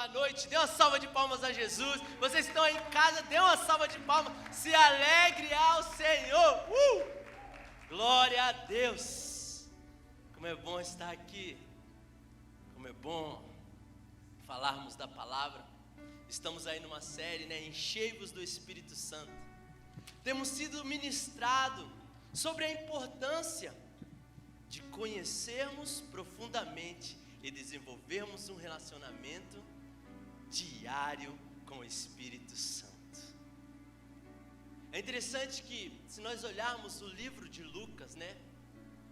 boa noite. Dê uma salva de palmas a Jesus. Vocês estão aí em casa, dê uma salva de palmas. Se alegre ao Senhor. Glória a Deus. Como é bom estar aqui. Como é bom falarmos da palavra. Estamos aí numa série, Enchei-vos do Espírito Santo. Temos sido ministrado sobre a importância de conhecermos profundamente e desenvolvermos um relacionamento diário com o Espírito Santo. É interessante que, se nós olharmos o livro de Lucas,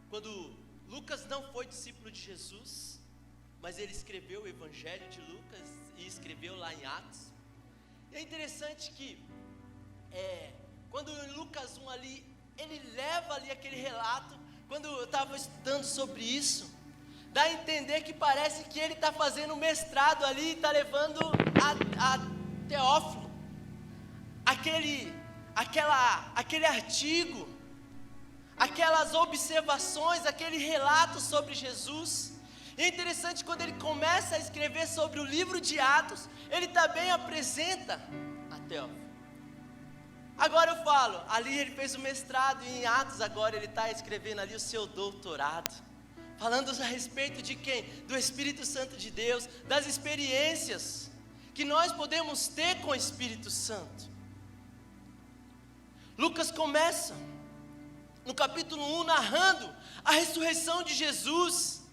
quando Lucas não foi discípulo de Jesus, mas ele escreveu o Evangelho de Lucas e escreveu lá em Atos. E é interessante que, quando em Lucas 1 ali, ele leva ali aquele relato. Quando eu estava estudando sobre isso, dá a entender que parece que ele está fazendo mestrado ali, está levando a Teófilo aquele artigo, aquelas observações, aquele relato sobre Jesus. E é interessante quando ele começa a escrever sobre o livro de Atos, ele também apresenta a Teófilo. Agora eu falo, ali ele fez o mestrado e em Atos agora ele está escrevendo ali o seu doutorado. Falando a respeito de quem? Do Espírito Santo de Deus, das experiências que nós podemos ter com o Espírito Santo. Lucas começa no capítulo 1 narrando a ressurreição de Jesus.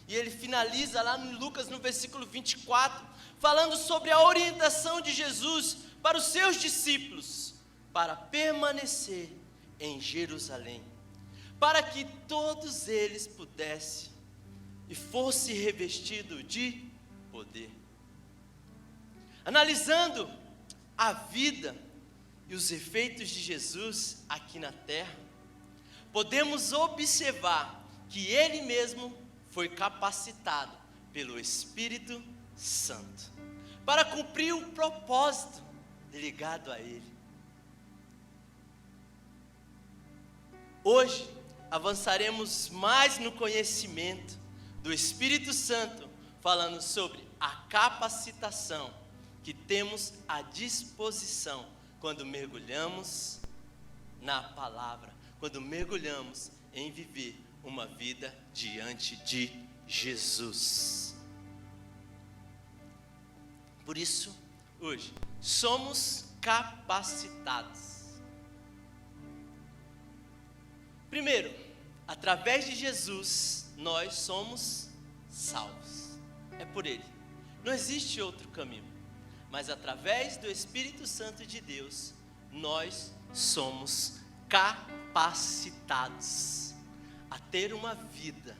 E ele finaliza lá em Lucas no versículo 24, falando sobre a orientação de Jesus para os seus discípulos, para permanecer em Jerusalém, para que todos eles pudessem e fosse revestido de poder. Analisando a vida e os efeitos de Jesus aqui na terra, podemos observar que ele mesmo foi capacitado pelo Espírito Santo para cumprir o propósito ligado a ele. Hoje avançaremos mais no conhecimento do Espírito Santo, falando sobre a capacitação que temos à disposição quando mergulhamos na palavra, quando mergulhamos em viver uma vida diante de Jesus. Por isso, hoje, somos capacitados. Primeiro, através de Jesus, nós somos salvos. É por Ele. Não existe outro caminho. Mas através do Espírito Santo de Deus, nós somos capacitados a ter uma vida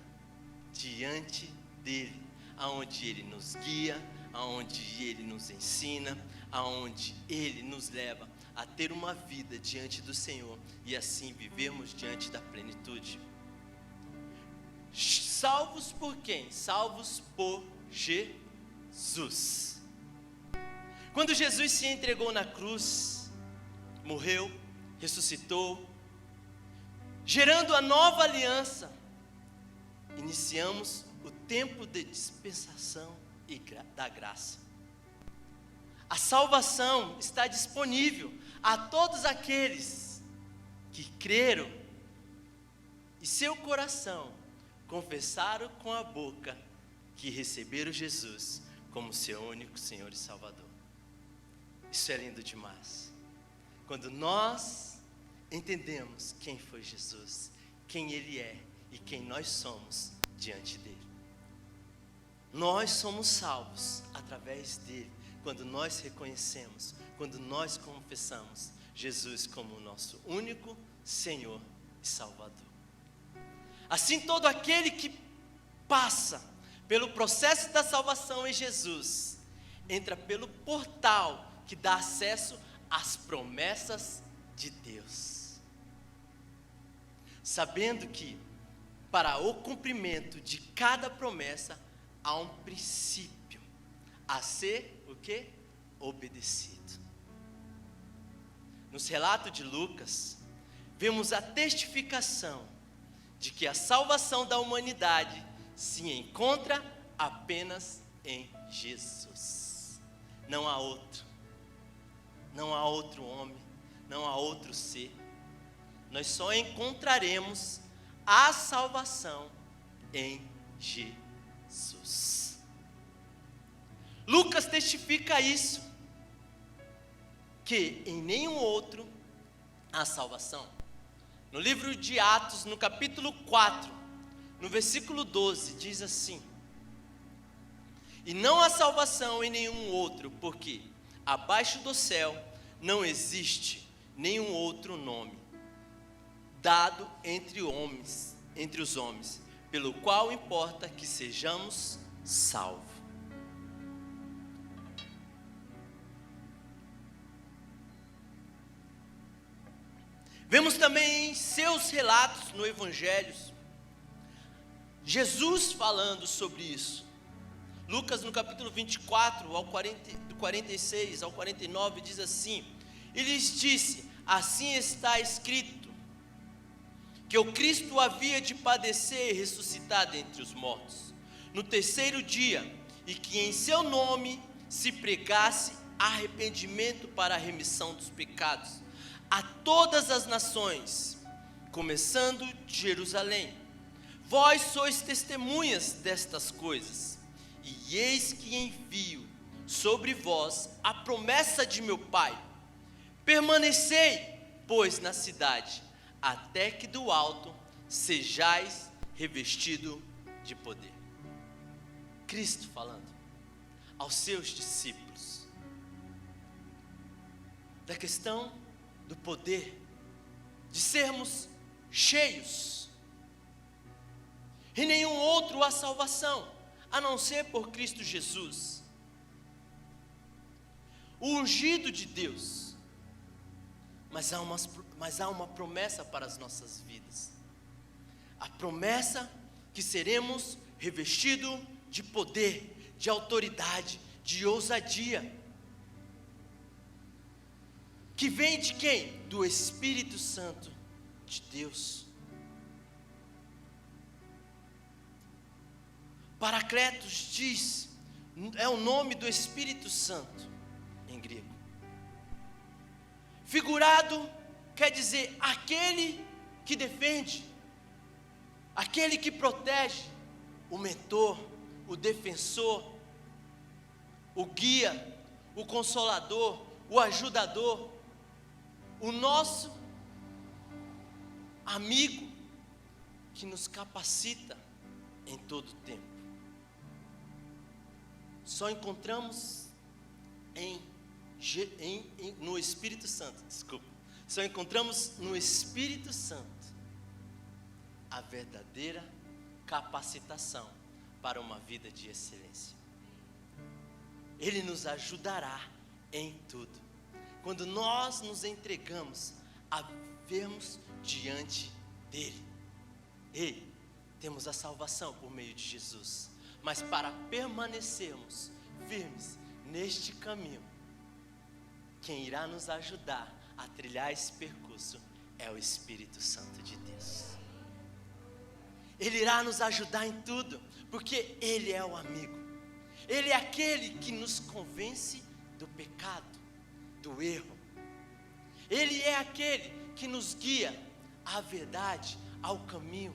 diante dEle, aonde Ele nos guia, aonde Ele nos ensina, aonde Ele nos leva a ter uma vida diante do Senhor e assim vivermos diante da plenitude. Salvos por quem? Salvos por Jesus. Quando Jesus se entregou na cruz, morreu, ressuscitou, gerando a nova aliança, iniciamos o tempo de dispensação e da graça. A salvação está disponível a todos aqueles que creram e seu coração confessaram com a boca que receberam Jesus como seu único Senhor e Salvador. Isso é lindo demais. Quando nós entendemos quem foi Jesus, quem Ele é e quem nós somos diante dEle. Nós somos salvos através dEle, quando nós reconhecemos, quando nós confessamos Jesus como o nosso único Senhor e Salvador. Assim, todo aquele que passa pelo processo da salvação em Jesus, entra pelo portal que dá acesso às promessas de Deus. Sabendo que, para o cumprimento de cada promessa, há um princípio a ser o quê? Obedecido. Nos relatos de Lucas, vemos a testificação de que a salvação da humanidade se encontra apenas em Jesus. não há outro. Não há outro homem, não há outro ser. Nós só encontraremos a salvação em Jesus. Lucas testifica isso, que em nenhum outro há salvação. No livro de Atos, no capítulo 4, no versículo 12, diz assim: e não há salvação em nenhum outro, porque abaixo do céu não existe nenhum outro nome dado entre os homens, pelo qual importa que sejamos salvos. Vemos também em seus relatos no Evangelho, Jesus falando sobre isso. Lucas no capítulo 24, do 46 ao 49, diz assim: e lhes disse, assim está escrito, que o Cristo havia de padecer e ressuscitar dentre os mortos, no terceiro dia, e que em seu nome se pregasse arrependimento para a remissão dos pecados, a todas as nações, começando de Jerusalém. Vós sois testemunhas destas coisas, e eis que envio sobre vós a promessa de meu Pai. Permanecei, pois, na cidade, até que do alto sejais revestido de poder. Cristo falando aos seus discípulos da questão do poder, de sermos cheios. Em nenhum outro há salvação, a não ser por Cristo Jesus, o ungido de Deus. Mas há uma promessa para as nossas vidas, a promessa que seremos revestidos de poder, de autoridade, de ousadia, que vem de quem? Do Espírito Santo de Deus. Paracletos diz, é o nome do Espírito Santo em grego. Figurado quer dizer aquele que defende, aquele que protege, o mentor, o defensor, o guia, o consolador, o ajudador, o nosso amigo que nos capacita em todo tempo. Só encontramos no Espírito Santo, só encontramos no Espírito Santo a verdadeira capacitação para uma vida de excelência. Ele nos ajudará em tudo, quando nós nos entregamos a vivermos diante dele. Temos a salvação por meio de Jesus, mas para permanecermos firmes neste caminho, quem irá nos ajudar a trilhar esse percurso é o Espírito Santo de Deus. Ele irá nos ajudar em tudo, porque Ele é o amigo. Ele é aquele que nos convence do pecado, do erro. Ele é aquele que nos guia à verdade, ao caminho.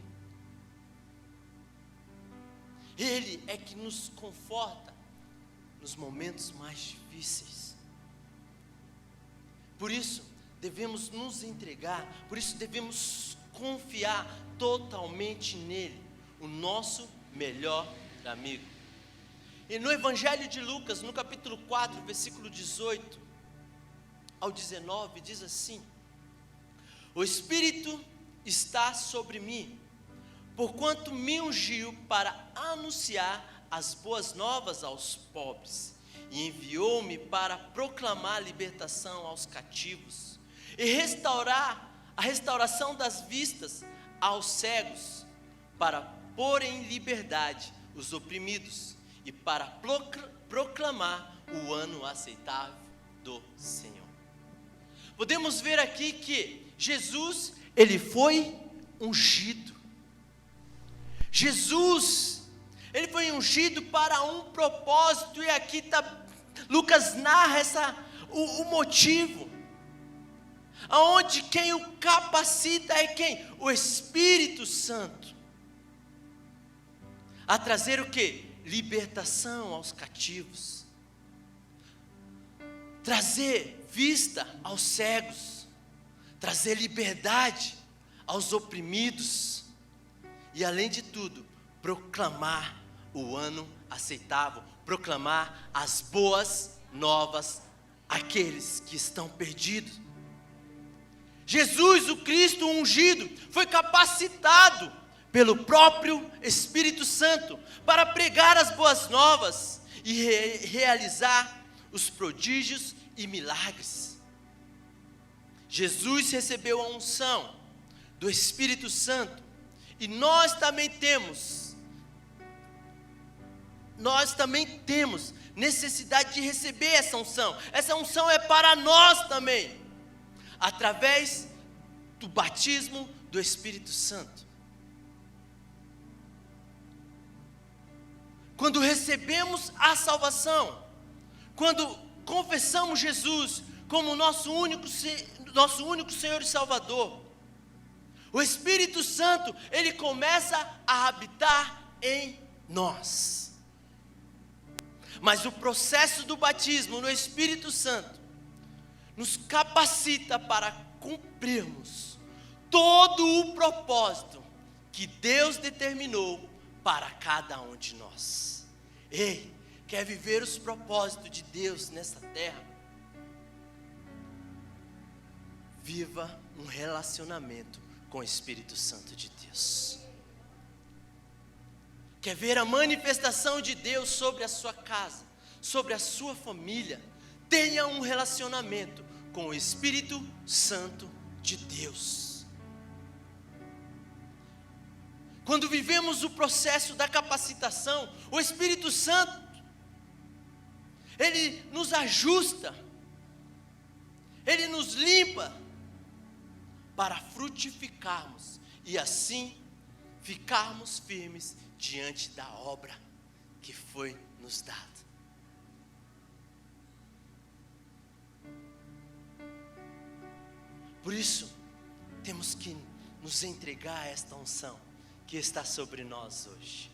Ele é que nos conforta nos momentos mais difíceis. Por isso, devemos nos entregar, por isso devemos confiar totalmente nele, o nosso melhor amigo. E no Evangelho de Lucas, no capítulo 4, versículo 18 ao 19, diz assim: o Espírito está sobre mim, porquanto me ungiu para anunciar as boas novas aos pobres, e enviou-me para proclamar libertação aos cativos, e restaurar a restauração das vistas aos cegos, para pôr em liberdade os oprimidos, e para proclamar o ano aceitável do Senhor. Podemos ver aqui que Jesus, ele foi ungido. Jesus, ele foi ungido para um propósito, e aqui está Lucas narra o motivo, aonde quem o capacita é quem? O Espírito Santo, a trazer o quê? Libertação aos cativos, trazer vista aos cegos, trazer liberdade aos oprimidos, e além de tudo, proclamar o ano aceitável, proclamar as boas novas àqueles que estão perdidos. Jesus, o Cristo ungido, foi capacitado pelo próprio Espírito Santo para pregar as boas novas e realizar os prodígios e milagres. Jesus recebeu a unção do Espírito Santo, e nós também temos necessidade de receber essa unção. Essa unção é para nós também, através do batismo do Espírito Santo. Quando recebemos a salvação, quando confessamos Jesus como nosso único Senhor e Salvador, o Espírito Santo, ele começa a habitar em nós. Mas o processo do batismo no Espírito Santo nos capacita para cumprirmos todo o propósito que Deus determinou para cada um de nós. Ei, quer viver os propósitos de Deus nessa terra? Viva um relacionamento com o Espírito Santo de Deus. Quer ver a manifestação de Deus sobre a sua casa, sobre a sua família? Tenha um relacionamento com o Espírito Santo de Deus. Quando vivemos o processo da capacitação, o Espírito Santo, ele nos ajusta, ele nos limpa, para frutificarmos e assim ficarmos firmes diante da obra que foi nos dada. Por isso, temos que nos entregar a esta unção que está sobre nós hoje.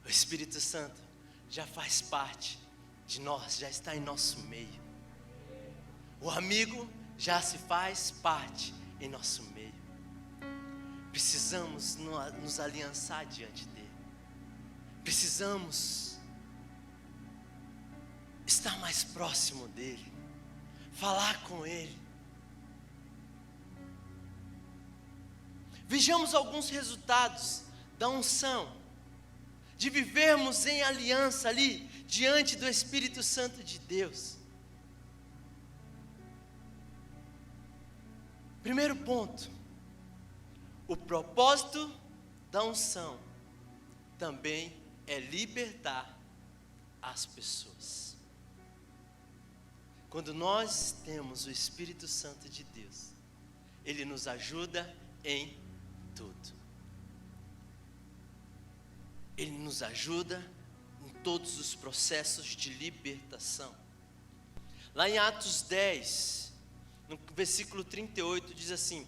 O Espírito Santo já faz parte de nós, já está em nosso meio. O amigo já se faz parte em nosso meio. Precisamos nos aliançar diante dele. Precisamos estar mais próximo dele, falar com ele. Vejamos alguns resultados da unção, de vivermos em aliança ali, diante do Espírito Santo de Deus. Primeiro ponto, o propósito da unção também é libertar as pessoas. Quando nós temos o Espírito Santo de Deus, ele nos ajuda em tudo. Ele nos ajuda em todos os processos de libertação. Lá em Atos 10, no versículo 38, diz assim: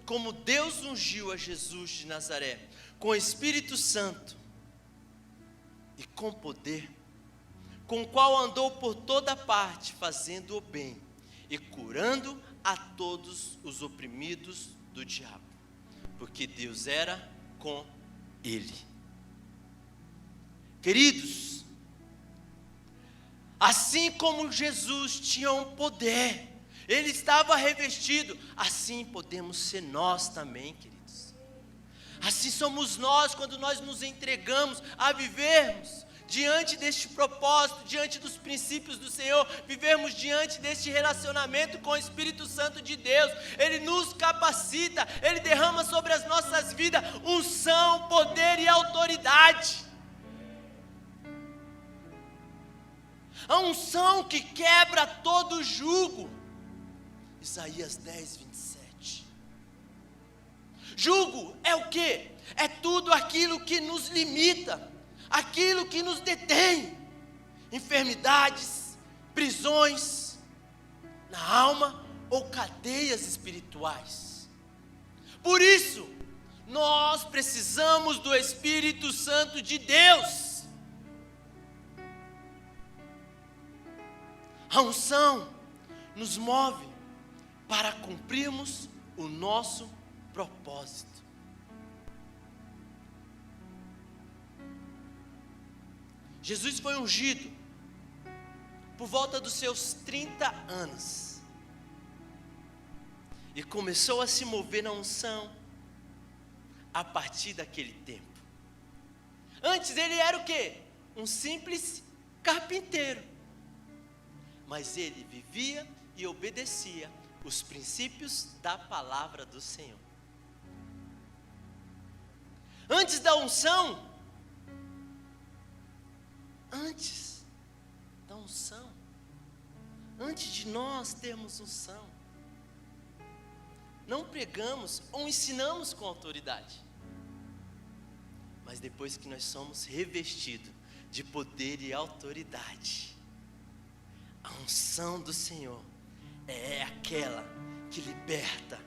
como Deus ungiu a Jesus de Nazaré com o Espírito Santo e com poder, com o qual andou por toda parte, fazendo o bem e curando a todos os oprimidos do diabo, porque Deus era com ele. Queridos, assim como Jesus tinha um poder, ele estava revestido, assim podemos ser nós também, queridos. Assim somos nós quando nós nos entregamos a vivermos diante deste propósito, diante dos princípios do Senhor, vivermos diante deste relacionamento com o Espírito Santo de Deus. Ele nos capacita, ele derrama sobre as nossas vidas unção, poder e autoridade. A unção que quebra todo jugo. Isaías 10, 27. Jugo é o quê? É tudo aquilo que nos limita, aquilo que nos detém. enfermidades, prisões na alma ou cadeias espirituais. Por isso, nós precisamos do Espírito Santo de Deus. A unção nos move para cumprirmos o nosso propósito. Jesus foi ungido por volta dos seus 30 anos e começou a se mover na unção a partir daquele tempo. Antes ele era o quê? Um simples carpinteiro, mas ele vivia e obedecia os princípios da palavra do Senhor. Antes da unção, antes de nós termos unção, não pregamos ou ensinamos com autoridade. Mas depois que nós somos revestidos de poder e autoridade, a unção do Senhor é aquela que liberta,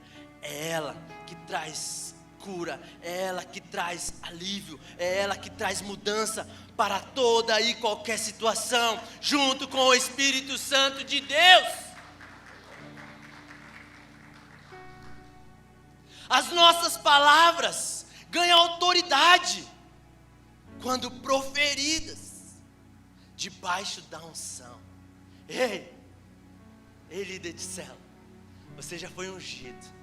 é ela que traz cura, é ela que traz alívio, é ela que traz mudança para toda e qualquer situação, junto com o Espírito Santo de Deus. As nossas palavras ganham autoridade quando proferidas debaixo da unção. Ei, líder de célula, você já foi ungido.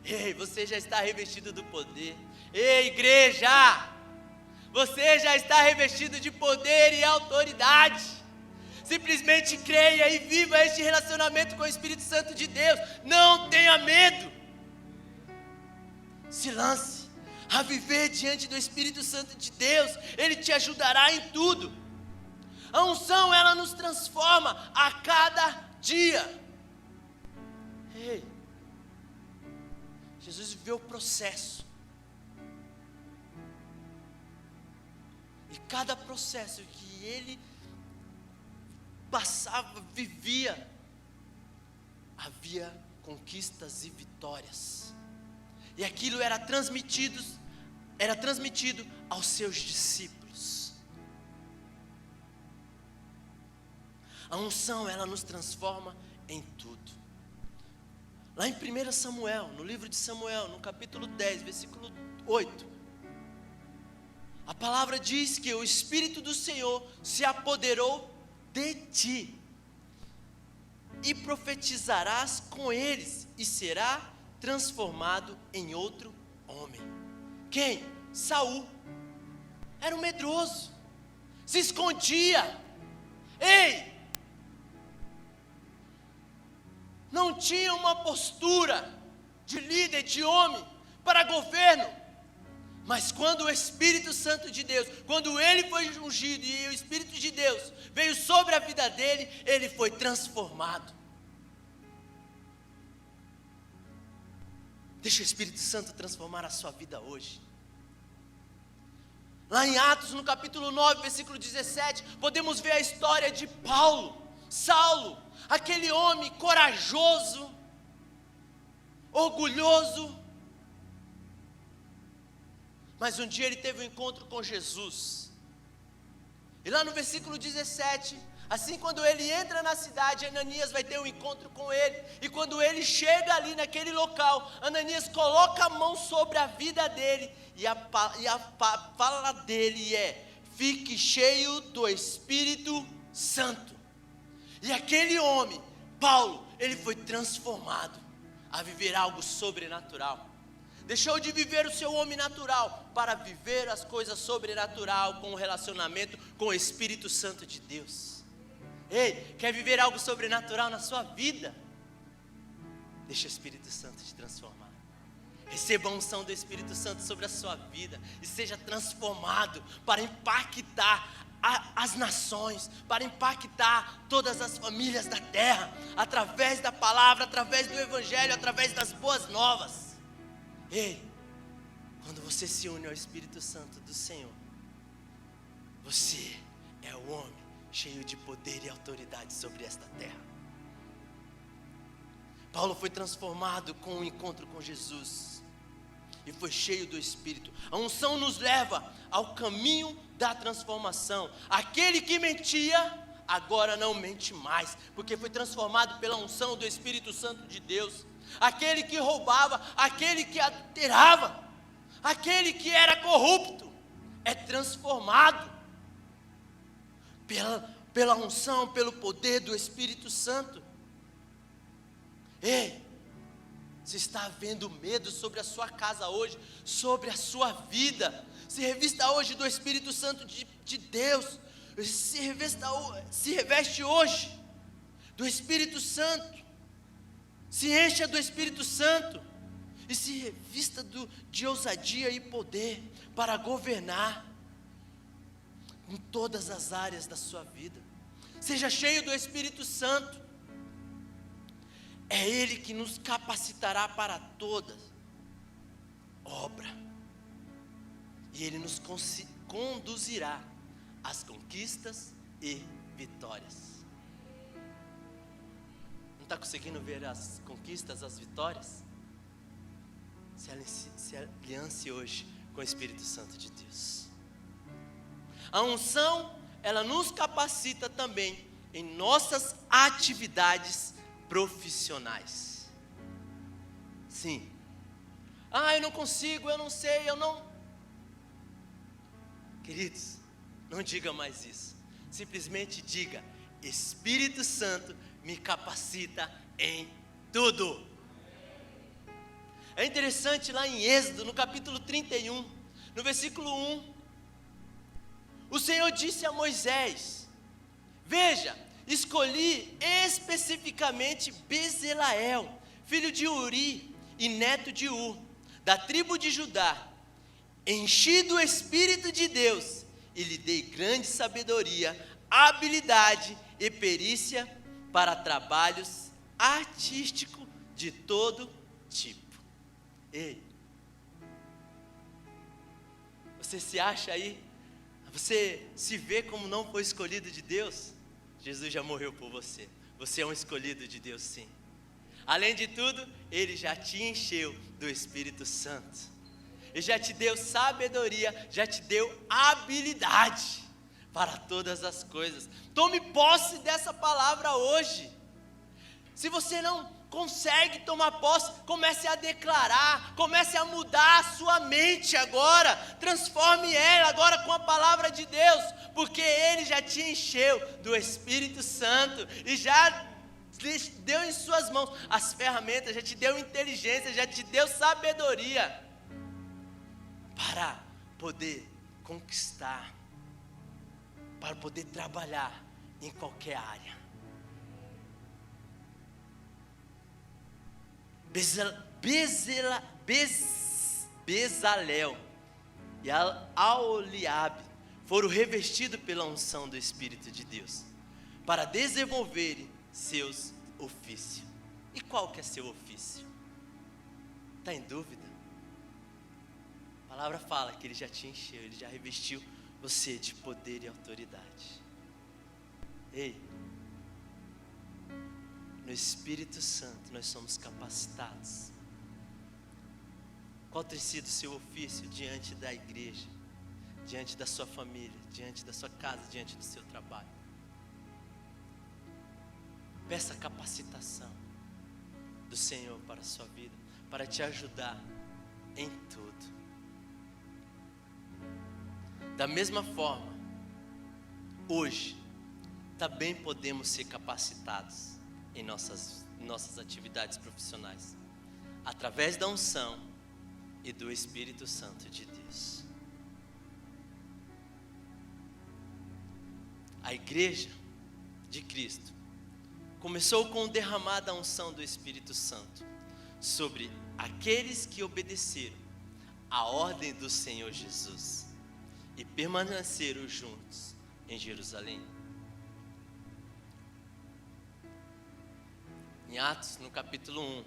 Ei, você já está revestido do poder. Ei, igreja, você já está revestido de poder e autoridade. Simplesmente creia e viva este relacionamento com o Espírito Santo de Deus. Não tenha medo. Se lance a viver diante do Espírito Santo de Deus. Ele te ajudará em tudo. A unção, ela nos transforma a cada dia. Ei, Jesus viveu o processo. E cada processo que ele passava, vivia, havia conquistas e vitórias. E aquilo era transmitido aos seus discípulos. A unção, ela nos transforma em tudo. Lá em 1 Samuel, no livro de Samuel, no capítulo 10, versículo 8, a palavra diz que o Espírito do Senhor se apoderou de ti, e profetizarás com eles, e será transformado em outro homem. Quem? Saul. Era um medroso, se escondia. Ei, não tinha uma postura de líder, de homem, para governo. Mas quando o Espírito Santo de Deus, quando ele foi ungido e o Espírito de Deus veio sobre a vida dele, ele foi transformado. Deixa o Espírito Santo transformar a sua vida hoje. Lá em Atos, no capítulo 9, versículo 17, podemos ver a história de Paulo, Saulo, aquele homem corajoso, orgulhoso. Mas um dia ele teve um encontro com Jesus. E lá no versículo 17, assim quando ele entra na cidade, Ananias vai ter um encontro com ele. E quando ele chega ali naquele local, Ananias coloca a mão sobre a vida dele. E a fala dele é: fique cheio do Espírito Santo. E aquele homem, Paulo, ele foi transformado a viver algo sobrenatural. Deixou de viver o seu homem natural para viver as coisas sobrenatural com o relacionamento com o Espírito Santo de Deus. Ei, quer viver algo sobrenatural na sua vida? Deixa o Espírito Santo te transformar. Receba a unção do Espírito Santo sobre a sua vida e seja transformado para impactar as nações, para impactar todas as famílias da terra, através da palavra, através do Evangelho, através das boas novas. Ei, quando você se une ao Espírito Santo do Senhor, você é o homem cheio de poder e autoridade sobre esta terra. Paulo foi transformado com o encontro com Jesus e foi cheio do Espírito. A unção nos leva ao caminho da transformação. Aquele que mentia, agora não mente mais, porque foi transformado pela unção do Espírito Santo de Deus. Aquele que roubava, aquele que adulterava, aquele que era corrupto, é transformado pela unção, pelo poder do Espírito Santo. Ei, se está havendo medo sobre a sua casa hoje, sobre a sua vida, se revista hoje do Espírito Santo de Deus, se reveste hoje do Espírito Santo, se encha do Espírito Santo e se revista de ousadia e poder para governar em todas as áreas da sua vida. Seja cheio do Espírito Santo. É Ele que nos capacitará para toda obra. E Ele nos conduzirá às conquistas e vitórias. Não está conseguindo ver as conquistas, as vitórias? Se aliance hoje com o Espírito Santo de Deus. A unção, ela nos capacita também em nossas atividades profissionais. Sim. Eu não consigo, eu não sei, eu não. Queridos, não diga mais isso. Simplesmente diga: Espírito Santo me capacita em tudo. É interessante lá em Êxodo, no capítulo 31, no versículo 1, o Senhor disse a Moisés: veja, escolhi especificamente Bezaleel, filho de Uri e neto de Ur, da tribo de Judá. Enchi do Espírito de Deus e lhe dei grande sabedoria, habilidade e perícia para trabalhos artísticos de todo tipo. Ei, você se acha aí? Você se vê como não foi escolhido de Deus? Jesus já morreu por você. Você é um escolhido de Deus, sim. Além de tudo, Ele já te encheu do Espírito Santo. Ele já te deu sabedoria, já te deu habilidade para todas as coisas. Tome posse dessa palavra hoje. Se você não consegue tomar posse, comece a declarar, comece a mudar a sua mente agora, transforme ela agora com a palavra de Deus, porque Ele já te encheu do Espírito Santo e já deu em suas mãos as ferramentas, já te deu inteligência, já te deu sabedoria para poder conquistar, para poder trabalhar em qualquer área. Bezaleel e Aholiabe foram revestidos pela unção do Espírito de Deus para desenvolverem seus ofícios. E qual que é seu ofício? Está em dúvida? A palavra fala que Ele já te encheu, Ele já revestiu você de poder e autoridade. Ei, no Espírito Santo nós somos capacitados. Qual tem sido o seu ofício diante da igreja, diante da sua família, diante da sua casa, diante do seu trabalho? Peça capacitação do Senhor para a sua vida, para te ajudar em tudo. Da mesma forma, hoje também podemos ser capacitados em nossas atividades profissionais, através da unção e do Espírito Santo de Deus. A igreja de Cristo começou com o derramar da unção do Espírito Santo sobre aqueles que obedeceram a ordem do Senhor Jesus e permaneceram juntos em Jerusalém. Em Atos, no capítulo 1,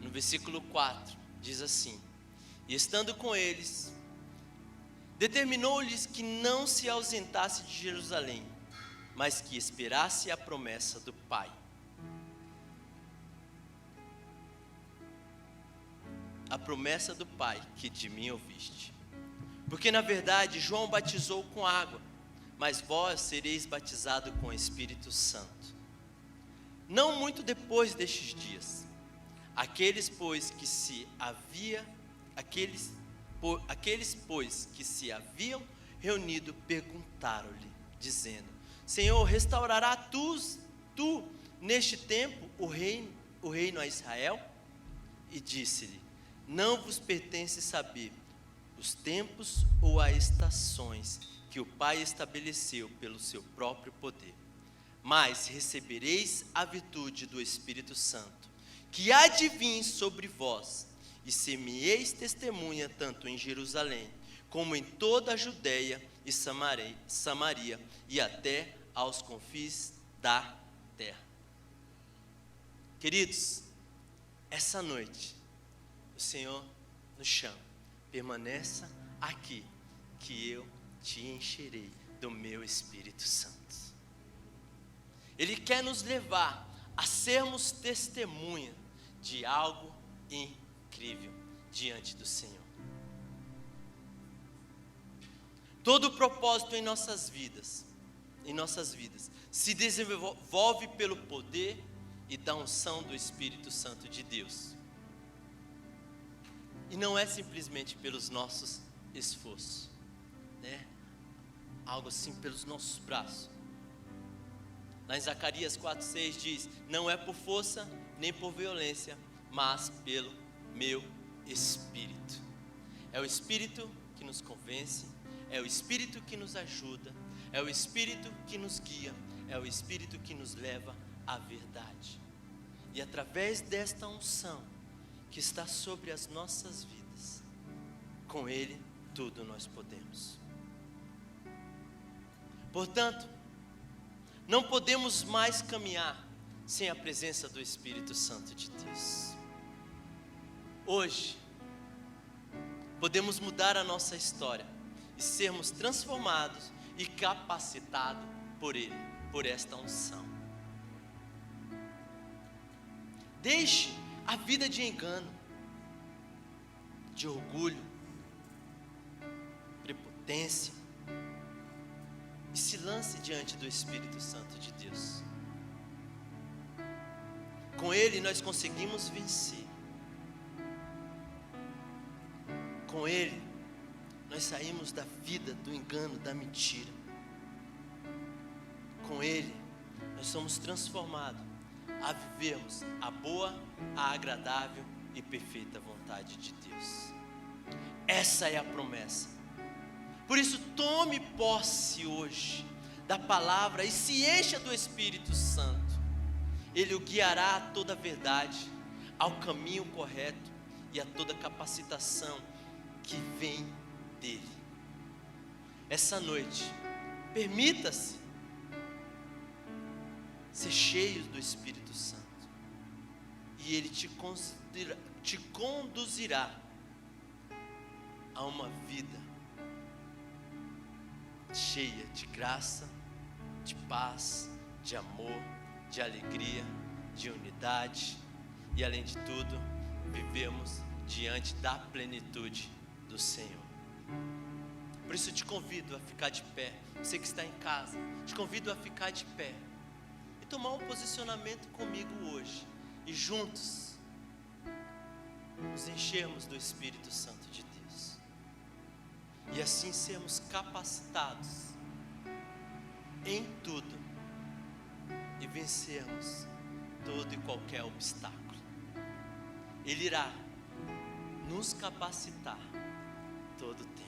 no versículo 4, diz assim: e estando com eles, determinou-lhes que não se ausentasse de Jerusalém, mas que esperasse a promessa do Pai. A promessa do Pai que de mim ouviste. Porque na verdade João batizou com água, mas vós sereis batizados com o Espírito Santo. Não muito depois destes dias, aqueles pois que se haviam reunido perguntaram-lhe, dizendo: Senhor, restaurará tu neste tempo o reino a Israel? E disse-lhe: Não vos pertence saber os tempos ou as estações que o Pai estabeleceu pelo seu próprio poder. Mas recebereis a virtude do Espírito Santo, que há de vir sobre vós, e ser-me-eis testemunha tanto em Jerusalém, como em toda a Judeia e Samaria, e até aos confins da terra. Queridos, essa noite, o Senhor nos chama: permaneça aqui, que eu te encherei do meu Espírito Santo. Ele quer nos levar a sermos testemunha de algo incrível diante do Senhor. Todo o propósito em nossas vidas, se desenvolve pelo poder e da unção do Espírito Santo de Deus. E não é simplesmente pelos nossos esforços, né? Algo assim pelos nossos braços. Lá em Zacarias 4:6 diz: Não é por força nem por violência, mas pelo meu Espírito. É o Espírito que nos convence, é o Espírito que nos ajuda, é o Espírito que nos guia, é o Espírito que nos leva à verdade. E através desta unção que está sobre as nossas vidas, com Ele tudo nós podemos. Portanto, não podemos mais caminhar sem a presença do Espírito Santo de Deus. Hoje, podemos mudar a nossa história e sermos transformados e capacitados por Ele, por esta unção. Deixe a vida de engano, de orgulho, prepotência, e se lance diante do Espírito Santo de Deus. Com Ele nós conseguimos vencer. Com Ele nós saímos da vida do engano, da mentira. Com Ele nós somos transformados a vivermos a boa, a agradável e perfeita vontade de Deus. Essa é a promessa. Por isso, tome posse hoje da palavra e se encha do Espírito Santo. Ele o guiará a toda a verdade, ao caminho correto e a toda capacitação que vem dele. Essa noite, permita-se ser cheio do Espírito Santo, e Ele te conduzirá a uma vida cheia de graça, de paz, de amor, de alegria, de unidade, e além de tudo, vivemos diante da plenitude do Senhor. Por isso eu te convido a ficar de pé. Você que está em casa, te convido a ficar de pé e tomar um posicionamento comigo hoje, e juntos nos enchermos do Espírito Santo de Deus, e assim sermos capacitados em tudo e vencermos todo e qualquer obstáculo. Ele irá nos capacitar todo o tempo.